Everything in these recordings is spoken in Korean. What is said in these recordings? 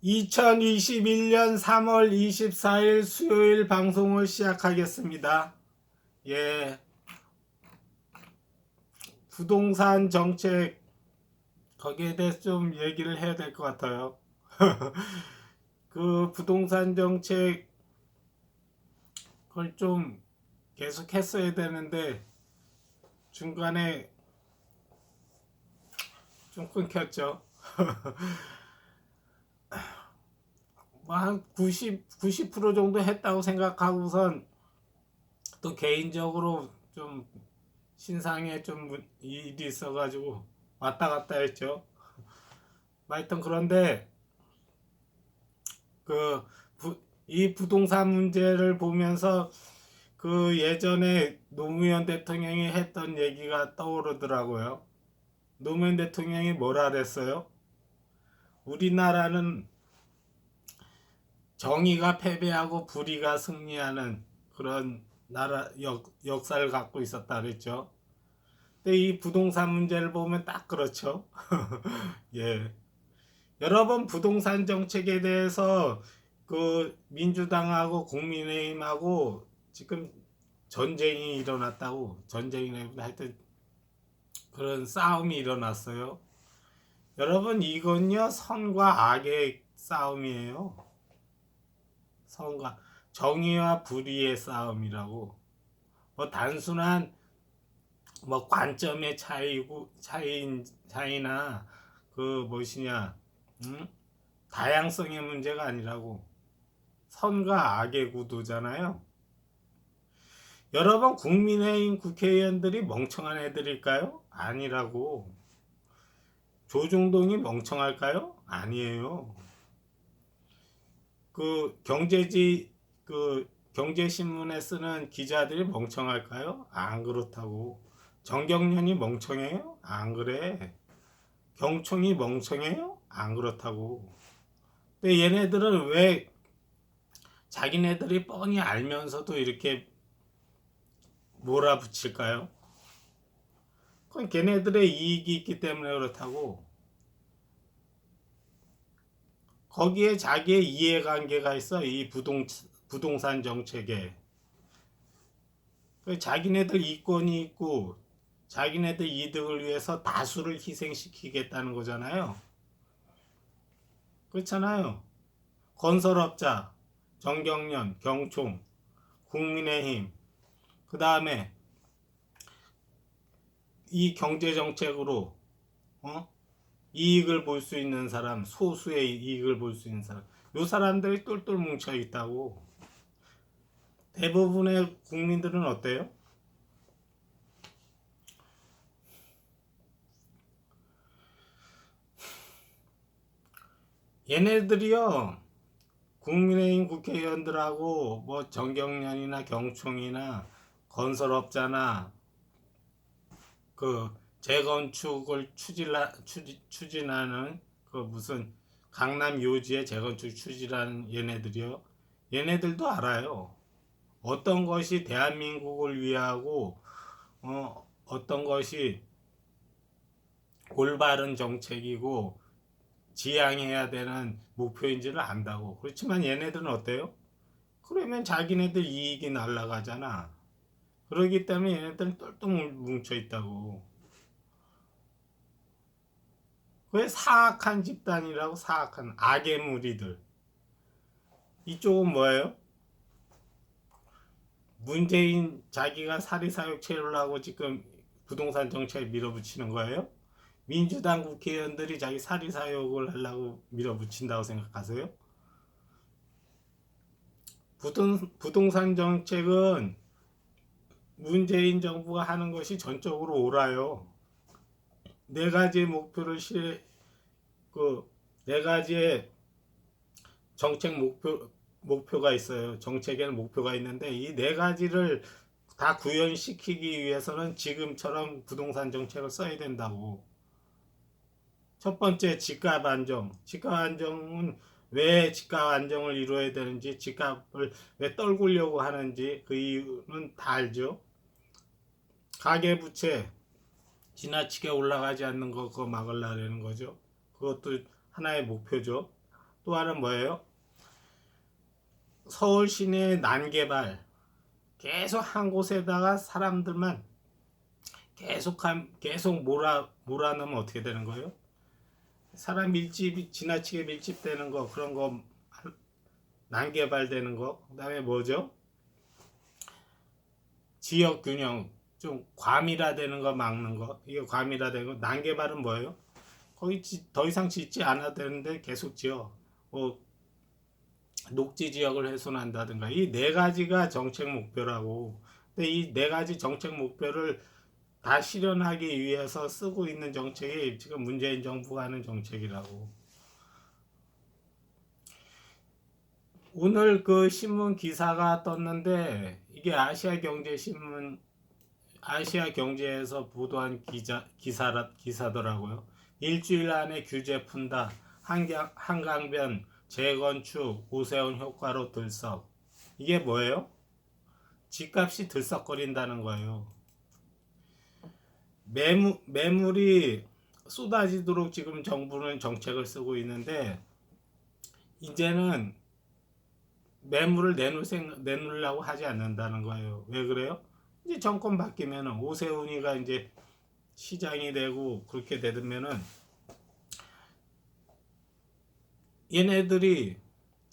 2021년 3월 24일 수요일 방송을 시작하겠습니다. 예, 부동산 정책 거기에 대해서 좀 얘기를 해야 될 것 같아요. 그 부동산 정책 그걸 좀 계속 했어야 되는데 중간에 좀 끊겼죠. 뭐 한 90% 정도 했다고 생각하고선 또 개인적으로 좀 신상에 좀 일이 있어가지고 왔다 갔다 했죠. 하여튼 그런데 그 이 부동산 문제를 보면서 그 예전에 노무현 대통령이 했던 얘기가 떠오르더라고요. 노무현 대통령이 뭐라 그랬어요? 우리나라는 정의가 패배하고 불의가 승리하는 그런 역사를 갖고 있었다 그랬죠. 근데 이 부동산 문제를 보면 딱 그렇죠. 예. 여러 번 부동산 정책에 대해서 그 민주당하고 국민의힘하고 지금 전쟁이 일어났다고, 전쟁이나 하여튼 그런 싸움이 일어났어요. 여러분, 이건요 선과 악의 싸움이에요. 선과 정의와 불의의 싸움이라고. 뭐 단순한 뭐 관점의 차이나 그 무엇이냐, 다양성의 문제가 아니라고. 선과 악의 구도잖아요. 여러분, 국민의힘 국회의원들이 멍청한 애들일까요? 아니라고. 조중동이 멍청할까요? 아니에요. 그 경제신문에 쓰는 기자들이 멍청할까요? 안 그렇다고. 정경련이 멍청해요? 안 그래. 경총이 멍청해요? 안 그렇다고. 근데 얘네들은 왜 자기네들이 뻔히 알면서도 이렇게 몰아붙일까요? 그건 걔네들의 이익이 있기 때문에 그렇다고. 거기에 자기의 이해관계가 있어. 이 부동산 정책에. 자기네들 이권이 있고 자기네들 이득을 위해서 다수를 희생시키겠다는 거잖아요. 그렇잖아요. 건설업자, 정경련, 경총, 국민의힘, 그 다음에 이 경제정책으로 이익을 볼 수 있는 사람, 소수의 이익을 볼 수 있는 사람, 요 사람들이 똘똘 뭉쳐 있다고. 대부분의 국민들은 어때요? 얘네들이요, 국민의힘 국회의원들하고 뭐 정경련이나 경총이나 건설업자나 그 재건축을 추진하는 그 무슨 강남 요지의 재건축 추진하는 얘네들이요. 얘네들도 알아요. 어떤 것이 대한민국을 위하고 어떤 것이 올바른 정책이고 지향해야 되는 목표인지를 안다고. 그렇지만 얘네들은 어때요? 그러면 자기네들 이익이 날아가잖아. 그러기 때문에 얘네들은 똘똘 뭉쳐 있다고. 왜 사악한 집단이라고. 사악한 악의 무리들. 이쪽은 뭐예요? 문재인 자기가 사리사욕 채우려고 지금 부동산 정책에 밀어붙이는 거예요? 민주당 국회의원들이 자기 사리사욕을 하려고 밀어붙인다고 생각하세요? 부동산 정책은 문재인 정부가 하는 것이 전적으로 옳아요. 네 가지의 목표를 네 가지의 정책 목표가 있어요. 정책에는 목표가 있는데 이 네 가지를 다 구현시키기 위해서는 지금처럼 부동산 정책을 써야 된다고. 첫 번째, 집값 안정. 집값 안정은 왜 집값 안정을 이루어야 되는지, 집값을 왜 떨구려고 하는지 그 이유는 다 알죠. 가계부채 지나치게 올라가지 않는 거 그거 막으려는 거죠. 그것도 하나의 목표죠. 또 하나는 뭐예요? 서울 시내 난개발. 계속 한 곳에다가 사람들만 계속 몰아넣으면 어떻게 되는 거예요? 사람 밀집이 지나치게 밀집되는 거, 그런 거, 난개발되는 거. 그다음에 뭐죠? 지역 균형, 좀 과밀화되는 거 막는 거. 이게 과밀화되는 거. 난개발은 뭐예요? 거기 더 이상 짓지 않아도 되는데 계속 지어. 뭐 녹지 지역을 훼손한다든가. 이 네 가지가 정책 목표라고. 근데 이 네 가지 정책 목표를 다 실현하기 위해서 쓰고 있는 정책이 지금 문재인 정부가 하는 정책이라고. 오늘 그 신문 기사가 떴는데, 이게 아시아 경제에서 보도한 기사더라고요. 일주일 안에 규제 푼다. 한강변 재건축 오세훈 효과로 들썩. 이게 뭐예요? 집값이 들썩거린다는 거예요. 매물이 쏟아지도록 지금 정부는 정책을 쓰고 있는데, 이제는 매물을 내놓으려고 하지 않는다는 거예요. 왜 그래요? 이제 정권 바뀌면은 오세훈이가 이제 시장이 되고 그렇게 되면은 얘네들이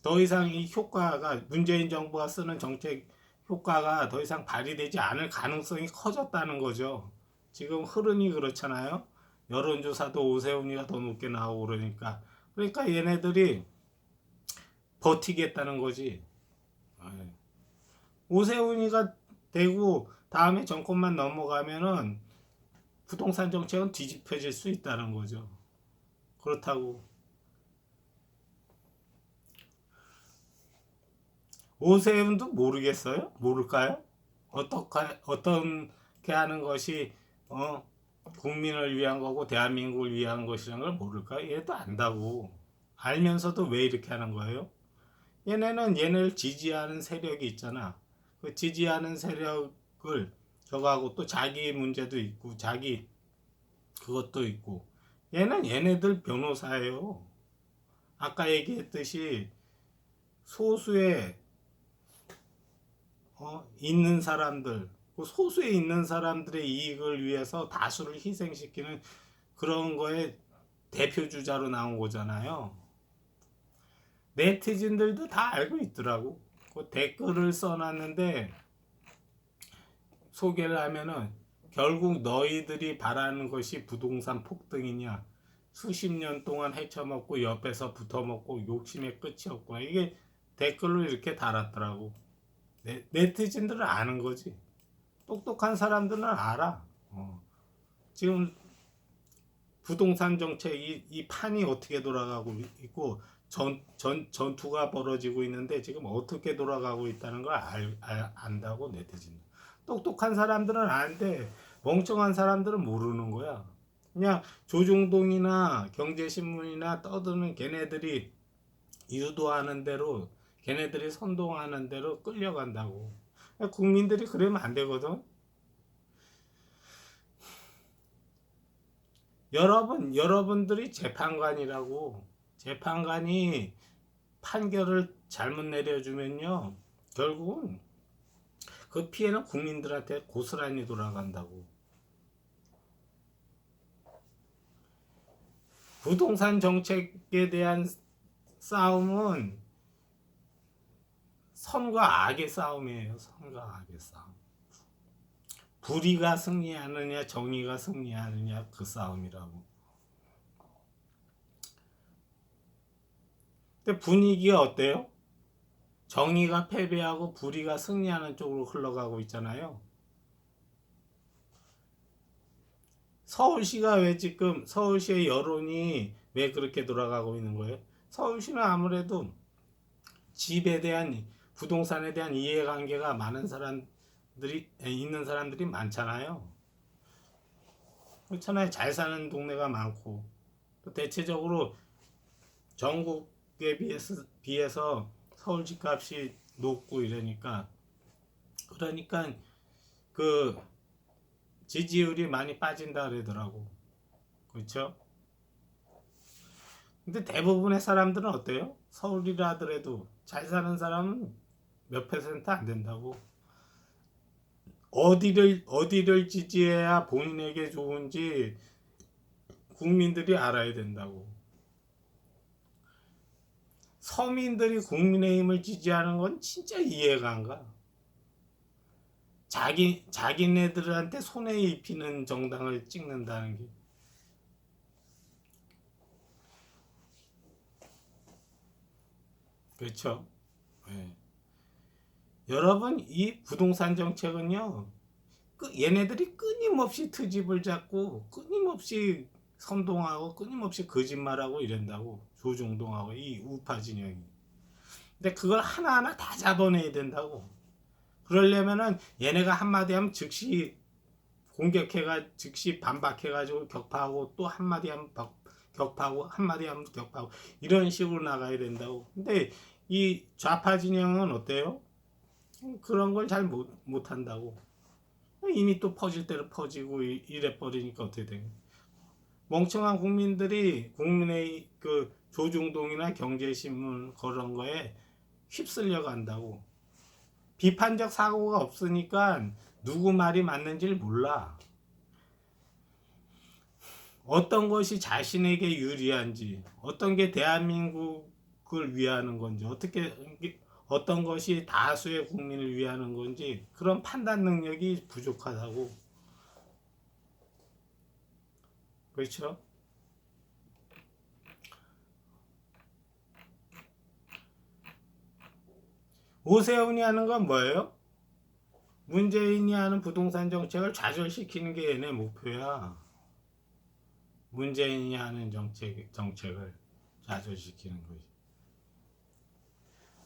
더 이상 이 효과가, 문재인 정부가 쓰는 정책 효과가 더 이상 발휘되지 않을 가능성이 커졌다는 거죠. 지금 흐름이 그렇잖아요. 여론조사도 오세훈이가 더 높게 나오고 그러니까 얘네들이 버티겠다는 거지. 오세훈이가 되고 다음에 정권만 넘어가면은 부동산 정책은 뒤집혀질 수 있다는 거죠. 그렇다고 오세훈도 모르겠어요? 모를까요? 어떻게 하는 것이 국민을 위한 거고 대한민국을 위한 것이라는 걸 모를까요? 얘도 안다고. 알면서도 왜 이렇게 하는 거예요? 얘네를 지지하는 세력이 있잖아. 그 지지하는 세력을 저거하고 또 자기 문제도 있고 자기 그것도 있고. 얘네들 변호사예요. 아까 얘기했듯이 소수의 있는 사람들, 그 소수에 있는 사람들의 이익을 위해서 다수를 희생시키는 그런 거에 대표 주자로 나온 거잖아요. 네티즌들도 다 알고 있더라고. 그 댓글을 써놨는데 소개를 하면은 결국 너희들이 바라는 것이 부동산 폭등이냐, 수십 년 동안 헤쳐먹고 옆에서 붙어먹고 욕심의 끝이 없구나. 이게 댓글로 이렇게 달았더라고. 네티즌들은 아는 거지. 똑똑한 사람들은 알아. 지금 부동산 정책 이 판이 어떻게 돌아가고 있고 전투가 벌어지고 있는데 지금 어떻게 돌아가고 있다는 걸 안다고. 네티즌 똑똑한 사람들은 아는데 멍청한 사람들은 모르는 거야. 그냥 조중동이나 경제신문이나 떠드는 걔네들이 유도하는 대로, 걔네들이 선동하는 대로 끌려간다고. 국민들이 그러면 안 되거든. 여러분들이 재판관이라고. 재판관이 판결을 잘못 내려주면요, 결국은 그 피해는 국민들한테 고스란히 돌아간다고. 부동산 정책에 대한 싸움은 선과 악의 싸움이에요. 선과 악의 싸움. 불의가 승리하느냐 정의가 승리하느냐 그 싸움이라고. 근데 분위기가 어때요? 정의가 패배하고 불의가 승리하는 쪽으로 흘러가고 있잖아요. 서울시의 여론이 왜 그렇게 돌아가고 있는 거예요? 서울시는 아무래도 부동산에 대한 이해관계가 있는 사람들이 많잖아요. 그렇잖아요. 잘 사는 동네가 많고, 또 대체적으로 전국에 비해서 서울 집값이 높고 그러니까 그 지지율이 많이 빠진다 그러더라고. 그렇죠? 근데 대부분의 사람들은 어때요? 서울이라 하더라도 잘 사는 사람은 몇 퍼센트 안 된다고. 어디를 지지해야 본인에게 좋은지 국민들이 알아야 된다고. 서민들이 국민의힘을 지지하는 건 진짜 이해가 안 가. 자기네들한테 손해 입히는 정당을 찍는다는 게. 그렇죠. 네. 여러분, 이 부동산 정책은요, 얘네들이 끊임없이 트집을 잡고, 끊임없이 선동하고, 끊임없이 거짓말하고 이런다고. 조중동하고, 이 우파 진영이. 근데 그걸 하나하나 다 잡아내야 된다고. 그러려면은 얘네가 한마디 하면 즉시 즉시 반박해가지고 격파하고 또 한마디 하면 격파하고 한마디 하면 격파하고 이런 식으로 나가야 된다고. 근데 이 좌파 진영은 어때요? 그런 걸 잘 못한다고. 이미 또 퍼질 대로 퍼지고 이래 버리니까 어떻게 돼? 멍청한 국민들이 국민의 그 조중동이나 경제신문 그런 거에 휩쓸려 간다고. 비판적 사고가 없으니까 누구 말이 맞는지를 몰라. 어떤 것이 자신에게 유리한지, 어떤 게 대한민국을 위하는 건지, 어떤 것이 다수의 국민을 위하는 건지 그런 판단 능력이 부족하다고. 그렇죠? 오세훈이 하는 건 뭐예요? 문재인이 하는 부동산 정책을 좌절시키는 게 얘네 목표야. 문재인이 하는 정책을 좌절시키는 거지.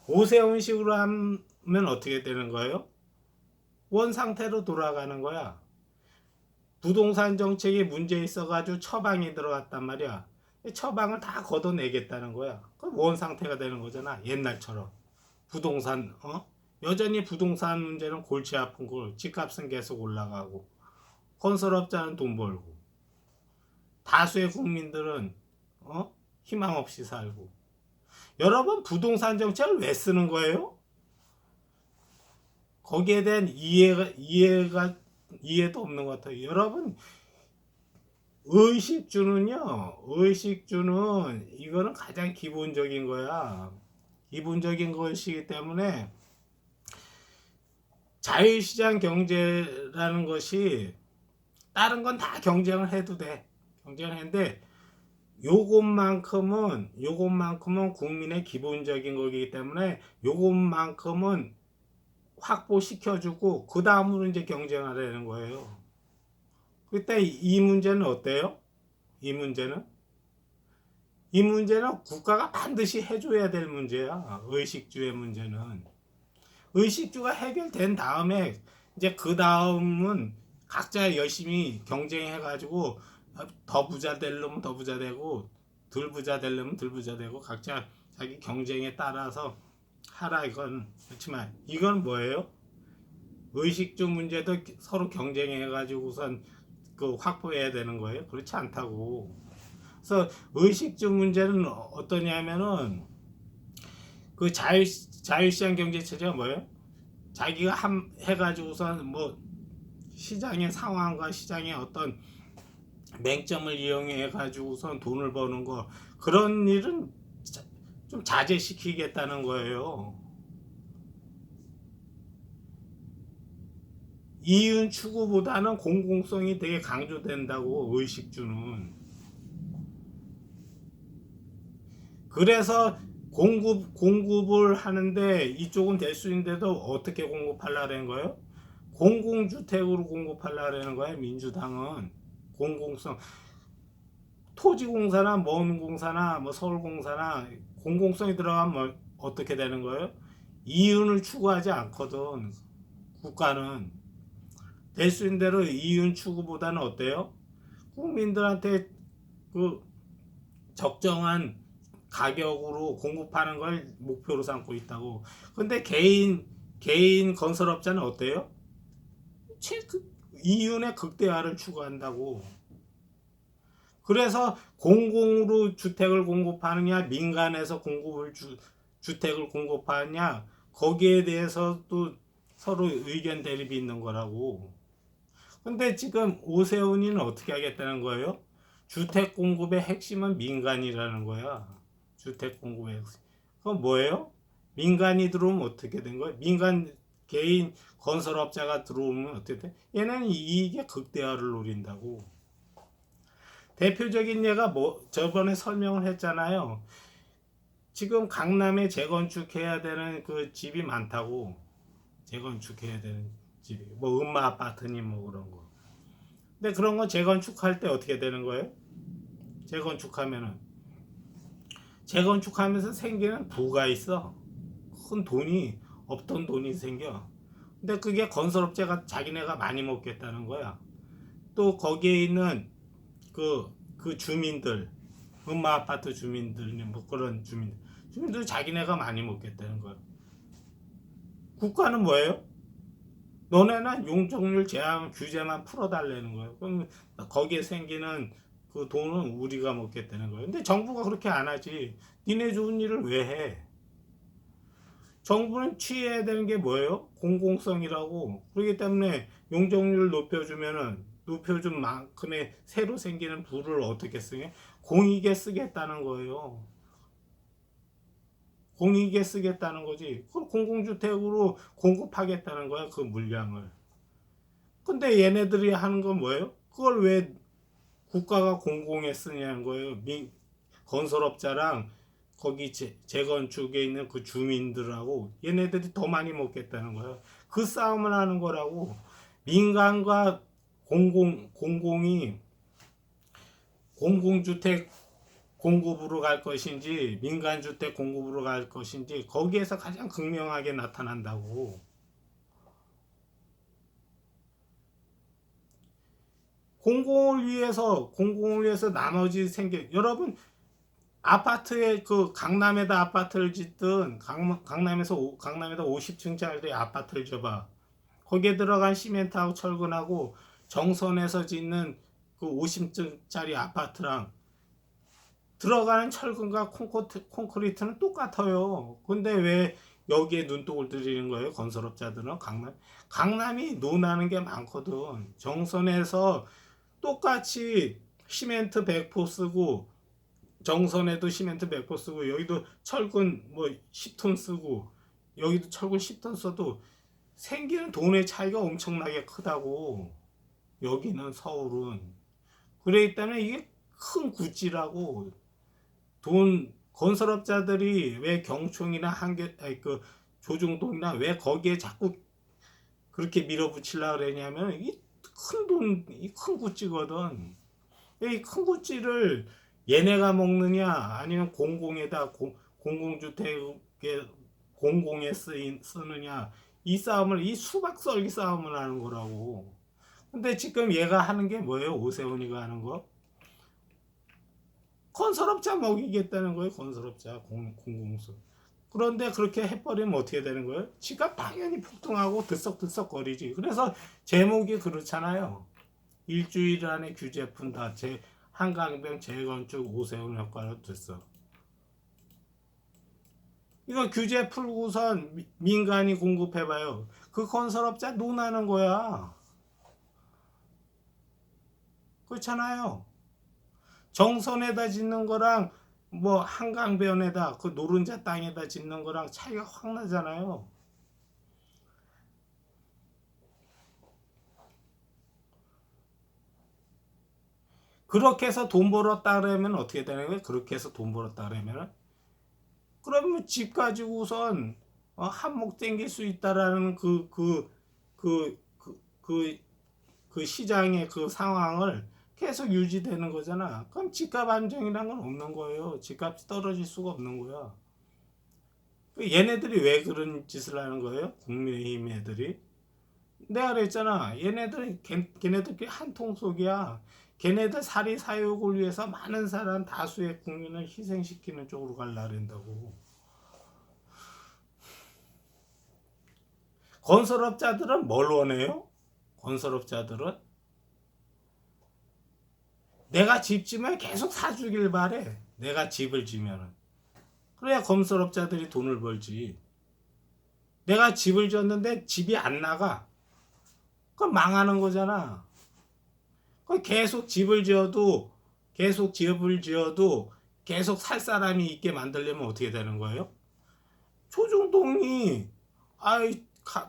오세훈식으로 하면 어떻게 되는 거예요? 원 상태로 돌아가는 거야. 부동산 정책에 문제 있어가지고 처방이 들어갔단 말이야. 처방을 다 걷어내겠다는 거야. 그럼 원 상태가 되는 거잖아. 옛날처럼. 여전히 부동산 문제는 골치 아픈 걸. 집값은 계속 올라가고 건설업자는 돈 벌고 다수의 국민들은 희망 없이 살고. 여러분, 부동산 정책을 왜 쓰는 거예요? 거기에 대한 이해도 없는 것 같아요. 여러분, 의식주는 이거는 가장 기본적인 거야. 기본적인 것이기 때문에 자유시장 경제라는 것이 다른 건 다 경쟁을 해도 돼. 경쟁을 했는데 요것만큼은 국민의 기본적인 거기 때문에 요것만큼은 확보시켜주고 그 다음으로 이제 경쟁하려는 거예요. 그때 이 문제는 어때요? 이 문제는 국가가 반드시 해줘야 될 문제야. 의식주의 문제는. 의식주가 해결된 다음에 이제 그 다음은 각자 열심히 경쟁해가지고 더 부자 되려면 더 부자 되고 덜 부자 되려면 덜 부자 되고 각자 자기 경쟁에 따라서 하라. 이건 그렇지만 이건 뭐예요? 의식주 문제도 서로 경쟁해가지고선 그 확보해야 되는 거예요? 그렇지 않다고. 그래서 의식주 문제는 어떠냐면은 그 자유시장 경제 체제가 뭐예요? 자기가 해가지고선 뭐 시장의 상황과 시장의 어떤 맹점을 이용해 가지고선 돈을 버는 거, 그런 일은 좀 자제시키겠다는 거예요. 이윤 추구보다는 공공성이 되게 강조된다고, 의식주는. 그래서 공급을 하는데 이쪽은 될 수 있는데도 어떻게 공급하려는 거예요? 공공주택으로 공급하려는 거예요. 민주당은 공공성, 토지공사나 먼공사나 뭐 서울공사나 공공성이 들어가면 어떻게 되는 거예요? 이윤을 추구하지 않거든. 국가는 될 수 있는 대로 이윤 추구보다는 어때요? 국민들한테 그 적정한 가격으로 공급하는 걸 목표로 삼고 있다고. 근데 개인 건설업자는 어때요? 이윤의 극대화를 추구한다고. 그래서 공공으로 주택을 공급하느냐, 민간에서 주택을 공급하느냐, 거기에 대해서도 서로 의견 대립이 있는 거라고. 근데 지금 오세훈이는 어떻게 하겠다는 거예요? 주택 공급의 핵심은 민간이라는 거야. 주택 공급의 핵심. 그건 뭐예요? 민간이 들어오면 어떻게 된 거야? 민간 개인 건설업자가 들어오면 어떻게 돼? 얘는 이익의 극대화를 노린다고. 대표적인 예가 뭐 저번에 설명을 했잖아요. 지금 강남에 재건축해야 되는 그 집이 많다고. 재건축해야 되는 집이 뭐 음마 아파트니 뭐 그런 거. 근데 그런 거 재건축할 때 어떻게 되는 거예요? 재건축하면서 생기는 부가 있어. 큰 돈이 없던 돈이 생겨. 근데 그게 건설업체가 자기네가 많이 먹겠다는 거야. 또 거기에 있는 그 주민들, 음마 아파트 주민들, 뭐 그런 주민들 자기네가 많이 먹겠다는 거야. 국가는 뭐예요? 너네는 용적률 제한 규제만 풀어달라는 거예요. 그럼 거기에 생기는 그 돈은 우리가 먹겠다는 거예요. 근데 정부가 그렇게 안 하지. 니네 좋은 일을 왜 해? 정부는 취해야 되는 게 뭐예요? 공공성이라고. 그렇기 때문에 용적률 높여준 만큼의 새로 생기는 부를 어떻게 쓰게? 공익에 쓰겠다는 거예요. 공익에 쓰겠다는 거지. 그걸 공공주택으로 공급하겠다는 거야, 그 물량을. 근데 얘네들이 하는 건 뭐예요? 그걸 왜 국가가 공공에 쓰냐는 거예요. 건설업자랑 거기 재건축에 있는 그 주민들하고 얘네들이 더 많이 먹겠다는 거예요. 그 싸움을 하는 거라고. 민간과 공공이 공공주택 공급으로 갈 것인지 민간주택 공급으로 갈 것인지 거기에서 가장 극명하게 나타난다고. 공공을 위해서 나머지 여러분 아파트에 그 강남에다 아파트를 짓든 강남에다 50층짜리 아파트를 줘봐. 거기에 들어간 시멘트하고 철근하고 정선에서 짓는 그 50층짜리 아파트랑 들어가는 철근과 콘크리트는 똑같아요. 근데 왜 여기에 눈독을 들이는 거예요? 건설업자들은 강남이 논하는 게 많거든. 정선에서 똑같이 시멘트 100포 쓰고 정선에도 시멘트 100포 쓰고 여기도 철근 뭐 10톤 쓰고 여기도 철근 10톤 써도 생기는 돈의 차이가 엄청나게 크다고. 여기는 서울은 그래 때문에 이게 큰 구찌라고. 돈 건설업자들이 왜 경총이나 그 조중동이나 왜 거기에 자꾸 그렇게 밀어붙이려고 그러냐면 이 큰 구찌거든. 이 큰 구찌를 얘네가 먹느냐 아니면 공공주택에 공공에 쓰느냐 이 수박 썰기 싸움을 하는 거라고. 근데 지금 얘가 하는 게 뭐예요? 오세훈이가 하는 거? 건설업자 먹이겠다는 거예요. 건설업자 공공수. 그런데 그렇게 해버리면 어떻게 되는 거예요? 지가 당연히 폭등하고 들썩들썩거리지. 그래서 제목이 그렇잖아요. 일주일 안에 규제 푼다. 한강변 재건축 오세훈 효과로 됐어. 이거 규제 풀고선 민간이 공급해봐요. 그 건설업자 논하는 거야. 그렇잖아요. 정선에다 짓는 거랑 뭐 한강변에다 그 노른자 땅에다 짓는 거랑 차이가 확 나잖아요. 그렇게 해서 돈 벌었다 그러면 어떻게 되는 거예요? 그렇게 해서 돈 벌었다 그러면 그러면 집 가지고선 한몫 땡길 수 있다라는 그 시장의 그 상황을 계속 유지되는 거잖아. 그럼 집값 안정이란 건 없는 거예요. 집값이 떨어질 수가 없는 거야. 얘네들이 왜 그런 짓을 하는 거예요? 국민의힘 애들이. 내가 그랬잖아. 걔네들끼리 한 통속이야. 걔네들 사리사욕을 위해서 많은 사람 다수의 국민을 희생시키는 쪽으로 가려고 한다고. 건설업자들은 뭘 원해요? 건설업자들은 내가 집 지면 계속 사주길 바래. 내가 집을 지면은. 그래야 건설업자들이 돈을 벌지. 내가 집을 졌는데 집이 안 나가. 그건 망하는 거잖아. 계속 집을 지어도 계속 살 사람이 있게 만들려면 어떻게 되는 거예요? 조중동이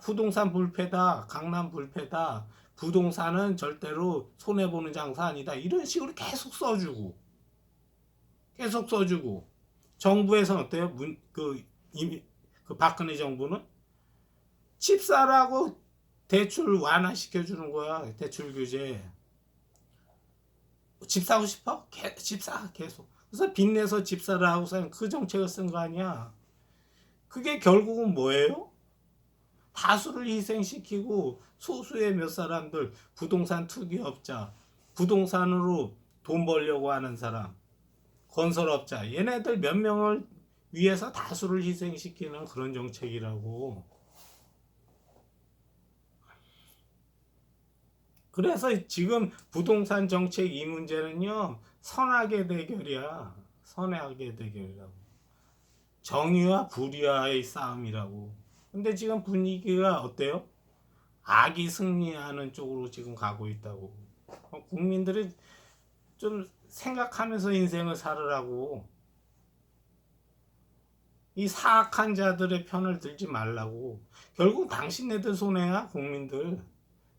부동산 불패다, 강남 불패다, 부동산은 절대로 손해보는 장사 아니다, 이런 식으로 계속 써주고 정부에서는 어때요? 그 박근혜 정부는 집 사라고 대출 완화시켜주는 거야. 대출 규제. 집 사고 싶어? 집 사, 계속. 그래서 빚내서 집 사라 하고서 그 정책을 쓴 거 아니야. 그게 결국은 뭐예요? 다수를 희생시키고 소수의 몇 사람들, 부동산 투기업자, 부동산으로 돈 벌려고 하는 사람, 건설업자, 얘네들 몇 명을 위해서 다수를 희생시키는 그런 정책이라고. 그래서 지금 부동산 정책 이 문제는요, 선악의 대결이야. 선악의 대결이라고. 정의와 불의와의 싸움이라고. 근데 지금 분위기가 어때요? 악이 승리하는 쪽으로 지금 가고 있다고. 국민들이 좀 생각하면서 인생을 살으라고. 이 사악한 자들의 편을 들지 말라고. 결국 당신네들 손해야, 국민들.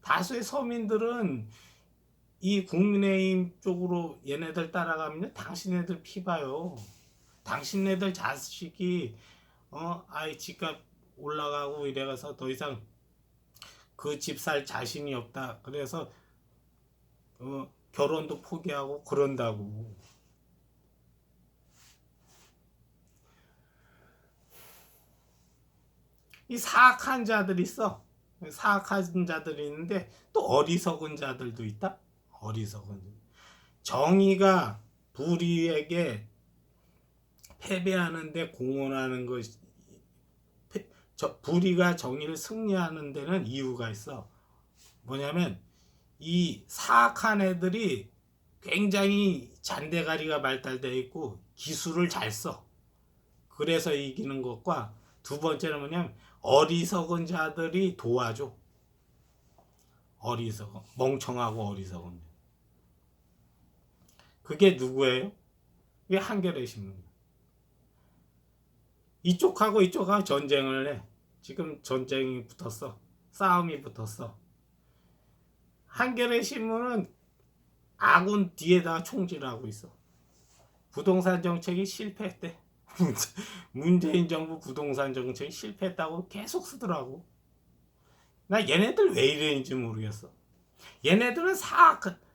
다수의 서민들은 이 국민의힘 쪽으로 얘네들 따라가면 당신네들 피 봐요. 당신네들 자식이 집값 올라가고 이래가서 더 이상 그 집 살 자신이 없다. 그래서 결혼도 포기하고 그런다고. 이 사악한 자들이 있어. 사악한 자들이 있는데 또 어리석은 자들도 있다. 어리석은. 정의가 불의에게 패배하는데 공헌하는 것이, 불의가 정의를 승리하는 데는 이유가 있어. 뭐냐면 이 사악한 애들이 굉장히 잔대가리가 발달되어 있고 기술을 잘 써. 그래서 이기는 것과, 두 번째는 뭐냐면 어리석은 자들이 도와줘. 어리석은, 멍청하고 어리석은. 그게 누구예요? 그게 한겨레 신문. 이쪽하고 이쪽하고 전쟁을 해. 지금 전쟁이 붙었어. 싸움이 붙었어. 한겨레 신문은 아군 뒤에다가 총질하고 있어. 부동산 정책이 실패했대. 문재인 정부 부동산 정책이 실패했다고 계속 쓰더라고. 나 얘네들 왜 이러는지 모르겠어. 얘네들은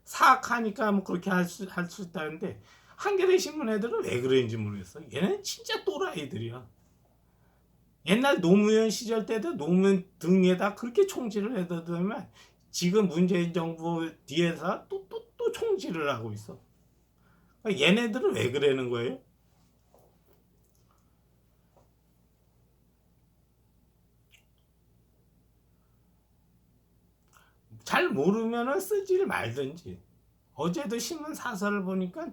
사악하니까 뭐 그렇게 할 수 있다는데, 한겨레 신문 애들은 왜 그러는지 모르겠어. 얘네는 진짜 또라이들이야. 옛날 노무현 시절 때도 노무현 등에다 그렇게 총질을 해대더니만 지금 문재인 정부 뒤에서 또 총질을 하고 있어. 얘네들은 왜 그러는 거예요? 잘 모르면은 쓰지를 말든지. 어제도 신문 사설을 보니까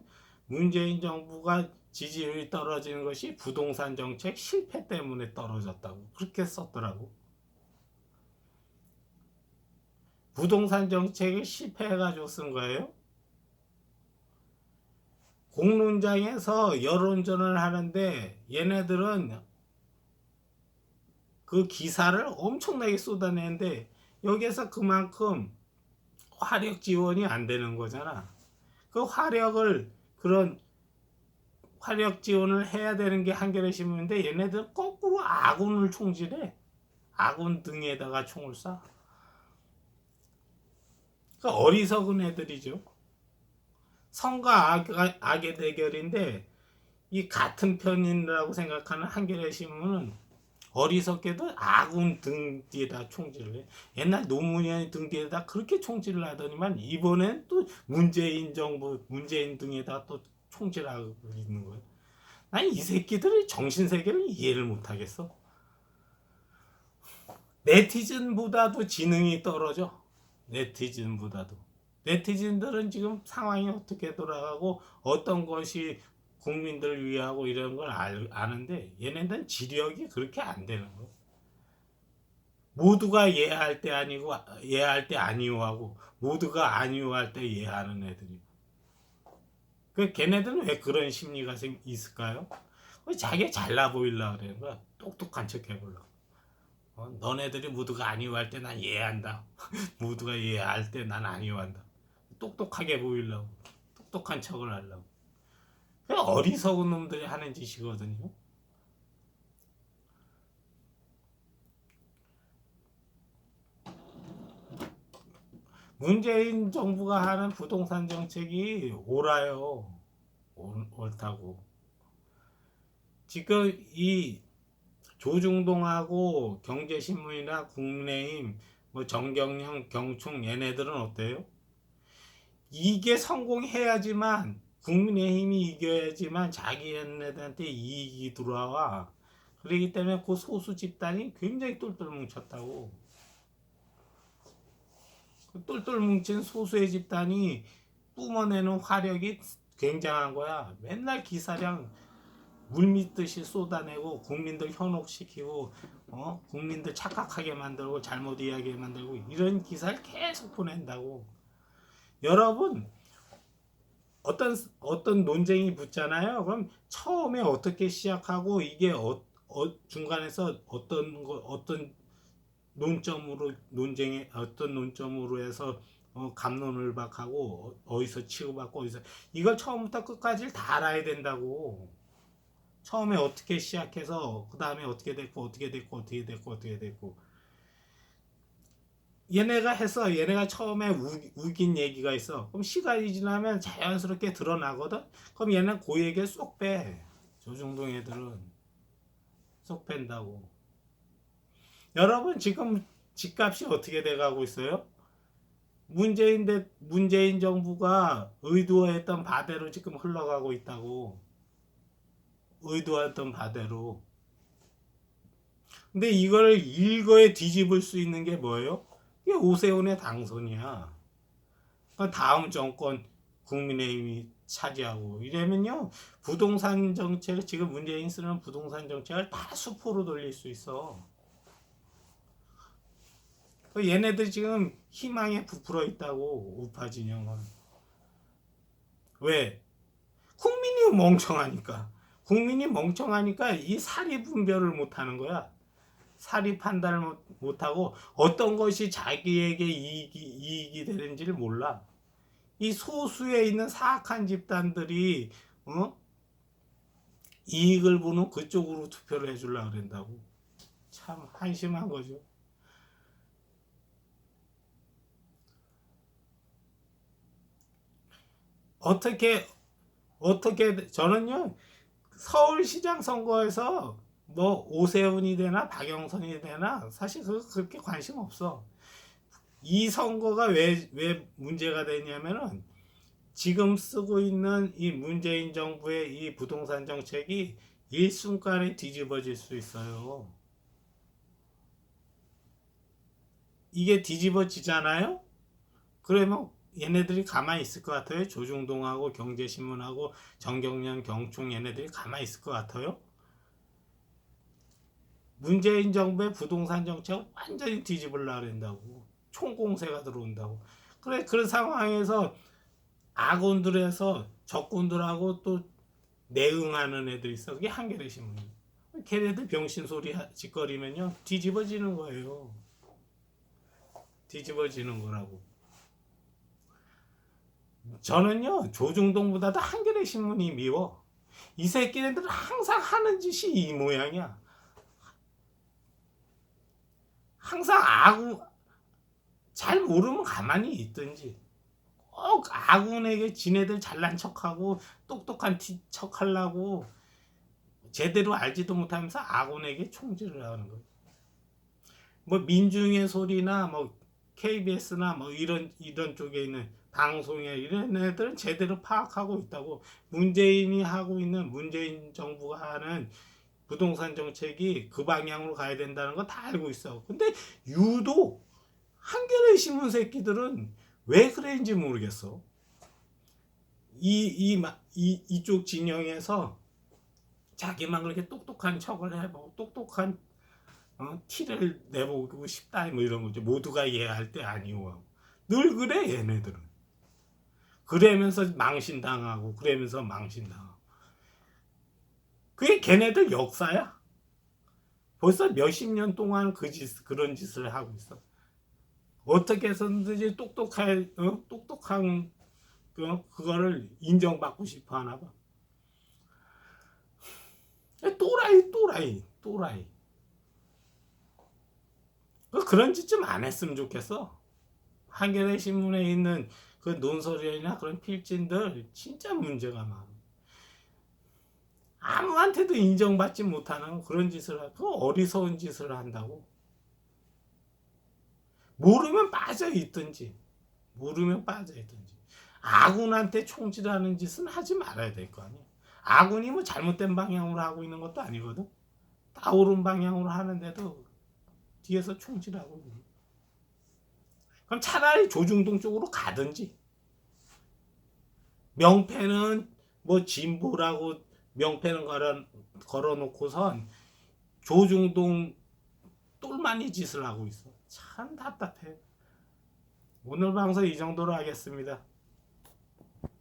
문재인 정부가 지지율이 떨어지는 것이 부동산 정책 실패 때문에 떨어졌다고 그렇게 썼더라고. 부동산 정책이 실패해가지고 쓴 거예요. 공론장에서 여론전을 하는데 얘네들은 그 기사를 엄청나게 쏟아내는데 여기에서 그만큼 화력 지원이 안 되는 거잖아. 그 그런 화력 지원을 해야 되는 게 한겨레 신문인데 얘네들 거꾸로 아군을 총질해. 아군 등에다가 총을 쏴. 그러니까 어리석은 애들이죠. 선과 악의 대결인데 이 같은 편이라고 생각하는 한겨레 신문은 어리석게도 아군 등 뒤에다 총질을 해. 옛날 노무현 등 뒤에다 그렇게 총질을 하더니만 이번엔 또 문재인 정부, 문재인 등에다 또 총질하고 있는 거예요. 난 이 새끼들의 정신세계를 이해를 못하겠어. 네티즌보다도 지능이 떨어져. 네티즌보다도. 네티즌들은 지금 상황이 어떻게 돌아가고 어떤 것이 국민들을 위하고 이런 걸 아는데 얘네들은 지력이 그렇게 안 되는 거예요. 모두가 이해할 때 아니고 이해할 때 아니오하고 모두가 아니오할 때 이해하는 애들이. 그 걔네들은 왜 그런 심리가 있을까요? 자기가 잘나 보이려고 그러는 거야. 똑똑한 척 해보려고. 너네들이 모두가 아니오할 때 난 이해한다. 모두가 이해할 때 난 아니오한다. 똑똑하게 보이려고. 똑똑한 척을 하려고. 그 어리석은 놈들이 하는 짓이거든요. 문재인 정부가 하는 부동산 정책이 옳아요. 옳다고. 지금 이 조중동하고 경제신문이나 국민의힘, 뭐 정경영, 경총 얘네들은 어때요? 이게 성공해야지만 국민의힘이 이겨야지만 자기네들한테 이익이 들어와. 그렇기 때문에 그 소수 집단이 굉장히 똘똘 뭉쳤다고. 그 똘똘 뭉친 소수의 집단이 뿜어내는 화력이 굉장한 거야. 맨날 기사량 물밀듯이 쏟아내고 국민들 현혹시키고 국민들 착각하게 만들고 잘못 이야기하게 만들고 이런 기사를 계속 보낸다고. 여러분 어떤 논쟁이 붙잖아요. 그럼 처음에 어떻게 시작하고 이게 중간에서 어떤 논점으로 논쟁에 어떤 논점으로 해서 갑론을박하고 어디서 치고받고 어디서 이걸 처음부터 끝까지 다 알아야 된다고. 처음에 어떻게 시작해서 그 다음에 어떻게 됐고 어떻게 됐고 어떻게 됐고 어떻게 됐고 얘네가 처음에 우긴 얘기가 있어. 그럼 시간이 지나면 자연스럽게 드러나거든. 그럼 얘는 그 얘기를 쏙 빼. 조중동 애들은 쏙 뺀다고. 여러분 지금 집값이 어떻게 돼가고 있어요? 문재인 정부가 의도했던 바대로 지금 흘러가고 있다고. 의도했던 바대로. 근데 이걸 일거에 뒤집을 수 있는 게 뭐예요? 이게 오세훈의 당선이야. 그러니까 다음 정권 국민의힘이 차지하고 이러면요 부동산 정책 지금 문재인 쓰는 부동산 정책을 다 수포로 돌릴 수 있어. 얘네들 지금 희망에 부풀어 있다고 우파 진영은. 왜? 국민이 멍청하니까. 국민이 멍청하니까 이 사리 분별을 못하는 거야. 사리 판단을 못하고 어떤 것이 자기에게 이익이 되는지를 몰라. 이 소수에 있는 사악한 집단들이 이익을 보는 그쪽으로 투표를 해주려고 그런다고. 참 한심한 거죠. 어떻게 저는요 서울시장 선거에서 뭐 오세훈이 되나 박영선이 되나 사실 그렇게 관심 없어. 이 선거가 왜 문제가 되냐면은 지금 쓰고 있는 이 문재인 정부의 이 부동산 정책이 일순간에 뒤집어질 수 있어요. 이게 뒤집어지잖아요? 그러면 얘네들이 가만히 있을 것 같아요? 조중동하고 경제신문하고 정경련, 경총 얘네들이 가만히 있을 것 같아요? 문재인 정부의 부동산 정책을 완전히 뒤집으려고 한다고. 총공세가 들어온다고. 그래, 그런 상황에서 아군들에서 적군들하고 또 내응하는 애들이 있어. 그게 한겨레 신문이에요. 걔네들 병신 소리 짓거리면요 뒤집어지는 거예요. 뒤집어지는 거라고. 저는요 조중동보다도 한겨레 신문이 미워. 이 새끼네들은 항상 하는 짓이 이 모양이야. 항상 잘 모르면 가만히 있든지 꼭 아군에게 지네들 잘난 척하고 똑똑한 척하려고 제대로 알지도 못하면서 아군에게 총질을 하는 거예요. 뭐 민중의 소리나 뭐 KBS나 뭐 이런 쪽에 있는 방송에 이런 애들은 제대로 파악하고 있다고. 문재인이 하고 있는 문재인 정부가 하는 부동산 정책이 그 방향으로 가야 된다는 거 다 알고 있어. 근데 유독 한겨레 신문 새끼들은 왜 그랬는지 모르겠어. 이쪽 진영에서 자기만 그렇게 똑똑한 척을 해보고 똑똑한 티를 내보고 싶다 뭐 이런 거죠. 모두가 이해할 때 아니오. 늘 그래 얘네들은. 그러면서 망신당하고 그러면서 망신당하고. 그게 걔네들 역사야. 벌써 몇십 년 동안 그런 짓을 하고 있어. 어떻게 해서든지 똑똑한 그거를 인정받고 싶어 하나 봐. 또라이. 그런 짓 좀 안 했으면 좋겠어. 한겨레 신문에 있는 그 논설위원이나 그런 필진들 진짜 문제가 많아. 아무한테도 인정받지 못하는 그런 짓을 하고 어리석은 짓을 한다고. 모르면 빠져있든지 아군한테 총질하는 짓은 하지 말아야 될 거 아니야. 아군이 뭐 잘못된 방향으로 하고 있는 것도 아니거든. 다 옳은 방향으로 하는데도 뒤에서 총질하고 있는. 그럼 차라리 조중동 쪽으로 가든지. 명패는 뭐 진보라고 명패는 걸어놓고선 조중동 똘마니 짓을 하고 있어. 참 답답해. 오늘 방송 이 정도로 하겠습니다.